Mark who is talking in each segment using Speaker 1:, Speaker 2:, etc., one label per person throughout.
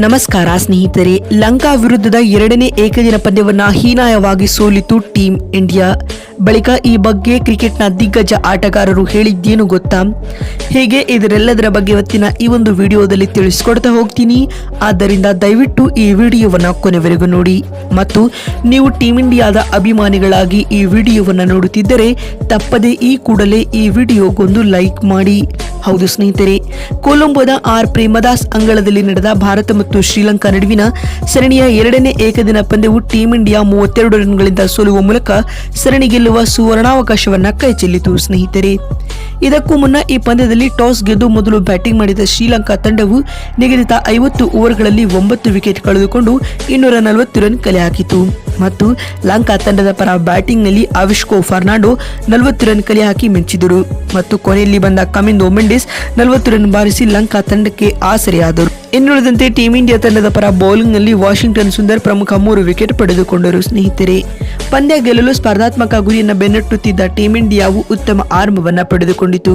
Speaker 1: ನಮಸ್ಕಾರ ಸ್ನೇಹಿತರೆ. ಲಂಕಾ ವಿರುದ್ಧದ ಎರಡನೇ ಏಕದಿನ ಪಂದ್ಯವನ್ನ ಹೀನಾಯವಾಗಿ ಸೋಲಿತು ಟೀಮ್ ಇಂಡಿಯಾ. ಬಳಿಕ ಈ ಬಗ್ಗೆ ಕ್ರಿಕೆಟ್ನ ದಿಗ್ಗಜ ಆಟಗಾರರು ಹೇಳಿದ್ದೇನು ಗೊತ್ತಾ? ಹೇಗೆ ಇದರೆಲ್ಲದರ ಬಗ್ಗೆ ಇವತ್ತಿನ ಈ ಒಂದು ವಿಡಿಯೋದಲ್ಲಿ ತಿಳಿಸ್ಕೊಡ್ತಾ ಹೋಗ್ತೀನಿ. ಆದ್ದರಿಂದ ದಯವಿಟ್ಟು ಈ ವಿಡಿಯೋವನ್ನ ಕೊನೆವರೆಗೂ ನೋಡಿ. ಮತ್ತು ನೀವು ಟೀಮ್ ಇಂಡಿಯಾದ ಅಭಿಮಾನಿಗಳಾಗಿ ಈ ವಿಡಿಯೋವನ್ನ ನೋಡುತ್ತಿದ್ದರೆ ತಪ್ಪದೆ ಈ ಕೂಡಲೇ ಈ ವಿಡಿಯೋಗೊಂದು ಲೈಕ್ ಮಾಡಿ. ಹೌದು ಸ್ನೇಹಿತರೆ, ಕೊಲಂಬೋದ ಆರ್ ಪ್ರೇಮದಾಸ್ ಅಂಗಳದಲ್ಲಿ ನಡೆದ ಭಾರತ ಮತ್ತು ಶ್ರೀಲಂಕಾ ನಡುವಿನ ಸರಣಿಯ ಎರಡನೇ ಏಕದಿನ ಪಂದ್ಯವು ಟೀಂ ಇಂಡಿಯಾ 32 ರನ್ಗಳಿಂದ ಸೋಲುವ ಮೂಲಕ ಸರಣಿ ಗೆಲ್ಲುವ ಸುವರ್ಣಾವಕಾಶವನ್ನ ಕೈಚೆಲ್ಲಿತು ಸ್ನೇಹಿತರೆ. ಇದಕ್ಕೂ ಮುನ್ನ ಈ ಪಂದ್ಯದಲ್ಲಿ ಟಾಸ್ ಗೆದ್ದು ಮೊದಲು ಬ್ಯಾಟಿಂಗ್ ಮಾಡಿದ ಶ್ರೀಲಂಕಾ ತಂಡವು ನಿಗದಿತ 50 ಓವರ್ಗಳಲ್ಲಿ 9 ವಿಕೆಟ್ ಕಳೆದುಕೊಂಡು 240 ರನ್ ಕಲೆ ಹಾಕಿತು. ಮತ್ತು ಲಂಕಾ ತಂಡದ ಪರ ಬ್ಯಾಟಿಂಗ್ನಲ್ಲಿ ಆವಿಷ್ಕೋ ಫರ್ನಾಂಡೋ 40 ರನ್ ಕಲೆ ಹಾಕಿ ಮಿಂಚಿದರು. ಮತ್ತು ಕೊನೆಯಲ್ಲಿ ಬಂದ ಕಮಿಂದೋ ಮೆಂಡಿಸ್ 40 ರನ್ ಬಾರಿಸಿ ಲಂಕಾ ತಂಡಕ್ಕೆ ಆಸರೆಯಾದರು. ಇನ್ನುಳಿದಂತೆ ಟೀಂ ಇಂಡಿಯಾ ತಂಡದ ಪರ ಬೌಲಿಂಗ್ನಲ್ಲಿ ವಾಷಿಂಗ್ಟನ್ ಸುಂದರ್ ಪ್ರಮುಖ 3 ವಿಕೆಟ್ ಪಡೆದುಕೊಂಡರು ಸ್ನೇಹಿತರೆ. ಪಂದ್ಯ ಗೆಲ್ಲಲು ಸ್ಪರ್ಧಾತ್ಮಕ ಗುರಿಯನ್ನು ಬೆನ್ನಟ್ಟುತ್ತಿದ್ದ ಟೀಂ ಇಂಡಿಯಾವು ಉತ್ತಮ ಆರಂಭವನ್ನ ಪಡೆದುಕೊಂಡಿತು.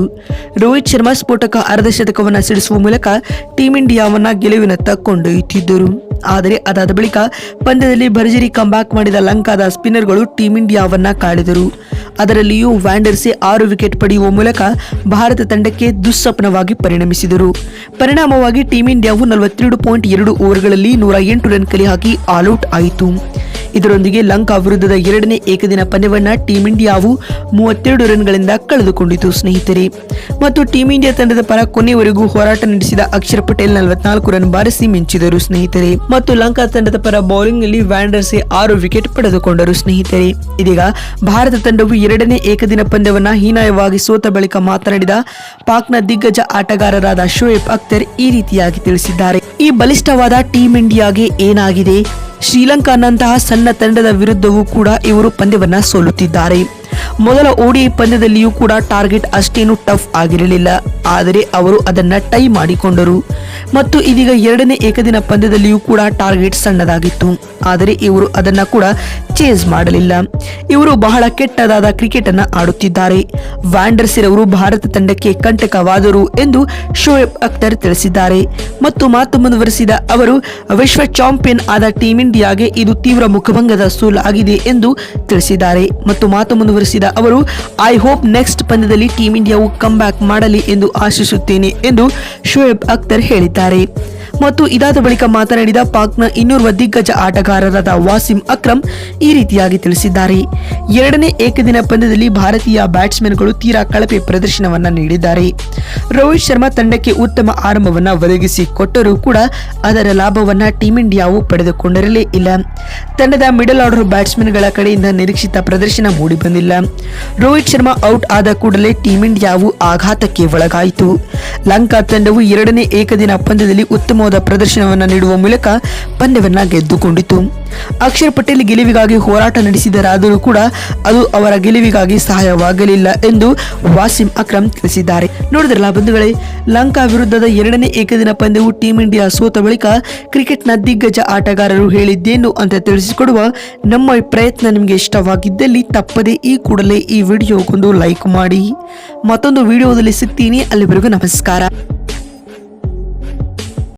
Speaker 1: ರೋಹಿತ್ ಶರ್ಮಾ ಸ್ಫೋಟಕ ಅರ್ಧಶತಕವನ್ನ ಸಿಡಿಸುವ ಮೂಲಕ ಟೀಂ ಇಂಡಿಯಾವನ್ನ ಗೆಲುವಿನತ್ತ ಕೊಂಡೊಯ್ಯುತ್ತಿದ್ದರು. ಆದರೆ ಅದಾದ ಬಳಿಕ ಪಂದ್ಯದಲ್ಲಿ ಭರ್ಜರಿ ಕಂಬ್ಯಾಕ್ ಮಾಡಿದ ಲಂಕಾದ ಸ್ಪಿನ್ನರ್ಗಳು ಟೀಂ ಇಂಡಿಯಾವನ್ನ ಕಾಡಿದರು. ಅದರಲ್ಲಿಯೂ ವ್ಯಾಂಡರ್ಸೆ 6 ವಿಕೆಟ್ ಪಡೆಯುವ ಮೂಲಕ ಭಾರತ ತಂಡಕ್ಕೆ ದುಸ್ಸಪ್ನವಾಗಿ ಪರಿಣಮಿಸಿದರು. ಪರಿಣಾಮವಾಗಿ ಟೀಂ ಇಂಡಿಯಾವು 42.2 ಓವರ್ಗಳಲ್ಲಿ 108 ರನ್ ಕಲೆ ಹಾಕಿ ಆಲ್ಔಟ್ ಆಯಿತು. ಇದರೊಂದಿಗೆ ಲಂಕಾ ವಿರುದ್ಧದ ಎರಡನೇ ಏಕದಿನ ಪಂದ್ಯವನ್ನ ಟೀಂ ಇಂಡಿಯಾವು 32 ರನ್ಗಳಿಂದ ಕಳೆದುಕೊಂಡಿತು ಸ್ನೇಹಿತರೆ. ಮತ್ತು ಟೀಂ ಇಂಡಿಯಾ ತಂಡದ ಪರ ಕೊನೆಯವರೆಗೂ ಹೋರಾಟ ನಡೆಸಿದ ಅಕ್ಷರ್ ಪಟೇಲ್ 44 ರನ್ ಬಾರಿಸಿ ಮಿಂಚಿದರು ಸ್ನೇಹಿತರೆ. ಮತ್ತು ಲಂಕಾ ತಂಡದ ಪರ ಬೌಲಿಂಗ್ ನಲ್ಲಿ ವ್ಯಾಂಡರ್ಸೆ 6 ವಿಕೆಟ್ ಪಡೆದುಕೊಂಡರು ಸ್ನೇಹಿತರೆ. ಇದೀಗ ಭಾರತ ತಂಡವು ಎರಡನೇ ಏಕದಿನ ಪಂದ್ಯವನ್ನ ಹೀನಾಯವಾಗಿ ಸೋತ ಬಳಿಕ ಮಾತನಾಡಿದ ಪಾಕ್ನ ದಿಗ್ಗಜ ಆಟಗಾರರಾದ ಶೋಯಬ್ ಅಖ್ತರ್ ಈ ರೀತಿಯಾಗಿ ತಿಳಿಸಿದ್ದಾರೆ. ಈ ಬಲಿಷ್ಠವಾದ ಟೀಂ ಇಂಡಿಯಾಗೆ ಏನಾಗಿದೆ? ಶ್ರೀಲಂಕಾನಂತಹ ಸಣ್ಣ ತಂಡದ ವಿರುದ್ಧವೂ ಕೂಡ ಇವರು ಪಂದ್ಯವನ್ನ ಸೋಲುತ್ತಿದ್ದಾರೆ. ಮೊದಲ ODI ಪಂದ್ಯದಲ್ಲಿಯೂ ಕೂಡ ಟಾರ್ಗೆಟ್ ಅಷ್ಟೇನು ಟಫ್ ಆಗಿರಲಿಲ್ಲ, ಆದರೆ ಅವರು ಅದನ್ನ ಟೈ ಮಾಡಿಕೊಂಡರು. ಮತ್ತು ಇದೀಗ ಎರಡನೇ ಏಕದಿನ ಪಂದ್ಯದಲ್ಲಿಯೂ ಕೂಡ ಟಾರ್ಗೆಟ್ ಸಣ್ಣದಾಗಿತ್ತು, ಆದರೆ ಇವರು ಅದನ್ನ ಕೂಡ ಚೇಸ್ ಮಾಡಲಿಲ್ಲ. ಇವರು ಬಹಳ ಕೆಟ್ಟದಾದ ಕ್ರಿಕೆಟ್ ಅನ್ನ ಆಡುತ್ತಿದ್ದಾರೆ. ವ್ಯಾಂಡರ್ಸೆ ಅವರು ಭಾರತ ತಂಡಕ್ಕೆ ಕಂಟಕವಾದರು ಎಂದು ಶೋಯಬ್ ಅಖ್ತರ್ ತಿಳಿಸಿದ್ದಾರೆ. ಮತ್ತು ಮಾತು ಮುಂದುವರೆಸಿದ ಅವರು ವಿಶ್ವ ಚಾಂಪಿಯನ್ ಆದ ಟೀಂ ಇಂಡಿಯಾಗೆ ಇದು ತೀವ್ರ ಮುಖಭಂಗದ ಸೋಲಾಗಿದೆ ಎಂದು ತಿಳಿಸಿದ್ದಾರೆ. ಮತ್ತು ಮಾತು ಮುಂದುವರೆಸಿದ ಅವರು ಐ ಹೋಪ್ ನೆಕ್ಸ್ಟ್ ಪಂದ್ಯದಲ್ಲಿ ಟೀಂ ಇಂಡಿಯಾವು ಕಮ್ ಬ್ಯಾಕ್ ಮಾಡಲಿ ಎಂದು ಆಶಿಸುತ್ತೇನೆ ಎಂದು ಶೋಯಬ್ ಅಖ್ತರ್ ಹೇಳಿದ್ದಾರೆ. ಮತ್ತು ಇದಾದ ಬಳಿಕ ಮಾತನಾಡಿದ ಪಾಕ್ನ ಇನ್ನೋರ್ವ ದಿಗ್ಗಜ ಆಟಗಾರರಾದ ವಾಸಿಂ ಅಕ್ರಮ್ ಈ ರೀತಿಯಾಗಿ ತಿಳಿಸಿದ್ದಾರೆ. ಎರಡನೇ ಏಕದಿನ ಪಂದ್ಯದಲ್ಲಿ ಭಾರತೀಯ ಬ್ಯಾಟ್ಸ್ಮನ್ಗಳು ತೀರಾ ಕಳಪೆ ಪ್ರದರ್ಶನವನ್ನ ನೀಡಿದ್ದಾರೆ. ರೋಹಿತ್ ಶರ್ಮಾ ತಂಡಕ್ಕೆ ಉತ್ತಮ ಆರಂಭವನ್ನ ಒದಗಿಸಿ ಕೊಟ್ಟರೂ ಕೂಡ ಅದರ ಲಾಭವನ್ನ ಟೀಂ ಇಂಡಿಯಾವು ಪಡೆದುಕೊಂಡಿರಲೇ ಇಲ್ಲ. ತಂಡದ ಮಿಡಲ್ ಆರ್ಡರ್ ಬ್ಯಾಟ್ಸ್ಮನ್ಗಳ ಕಡೆಯಿಂದ ನಿರೀಕ್ಷಿತ ಪ್ರದರ್ಶನ ಮೂಡಿ ಬಂದಿಲ್ಲ. ರೋಹಿತ್ ಶರ್ಮಾ ಔಟ್ ಆದ ಕೂಡಲೇ ಟೀಂ ಇಂಡಿಯಾವು ಆಘಾತಕ್ಕೆ ಒಳಗಾಯಿತು. ಲಂಕಾ ತಂಡವು ಎರಡನೇ ಏಕದಿನ ಪಂದ್ಯದಲ್ಲಿ ಉತ್ತಮವಾದ ಪ್ರದರ್ಶನವನ್ನ ನೀಡುವ ಮೂಲಕ ಪಂದ್ಯವನ್ನ ಗೆದ್ದುಕೊಂಡಿತು. ಅಕ್ಷರ್ ಪಟೇಲ್ ಗೆಲುವಿಗಾಗಿ ಹೋರಾಟ ನಡೆಸಿದರಾದರೂ ಕೂಡ ಅದು ಅವರ ಗೆಲುವಿಗಾಗಿ ಸಹಾಯವಾಗಲಿಲ್ಲ ಎಂದು ವಾಸಿಂ ಅಕ್ರಮ್ ತಿಳಿಸಿದ್ದಾರೆ. ನೋಡಿದ್ರಲ್ಲ ಬಂಧುಗಳೇ, ಲಂಕಾ ವಿರುದ್ಧದ ಎರಡನೇ ಏಕದಿನ ಪಂದ್ಯವು ಟೀಂ ಇಂಡಿಯಾ ಸೋತ ಬಳಿಕ ಕ್ರಿಕೆಟ್ನ ದಿಗ್ಗಜ ಆಟಗಾರರು ಹೇಳಿದ್ದೇನು ಅಂತ ತಿಳಿಸಿಕೊಡುವ ನಮ್ಮ ಈ ಪ್ರಯತ್ನ ನಿಮಗೆ ಇಷ್ಟವಾಗಿದ್ದಲ್ಲಿ ತಪ್ಪದೆ ಈ ಕೂಡಲೇ ಈ ವಿಡಿಯೋಗೊಂದು ಲೈಕ್ ಮಾಡಿ. ಮತ್ತೊಂದು ವಿಡಿಯೋದಲ್ಲಿ ಸಿಗ್ತೀನಿ. ಅಲ್ಲಿವರೆಗೂ ನಮಸ್ಕಾರ.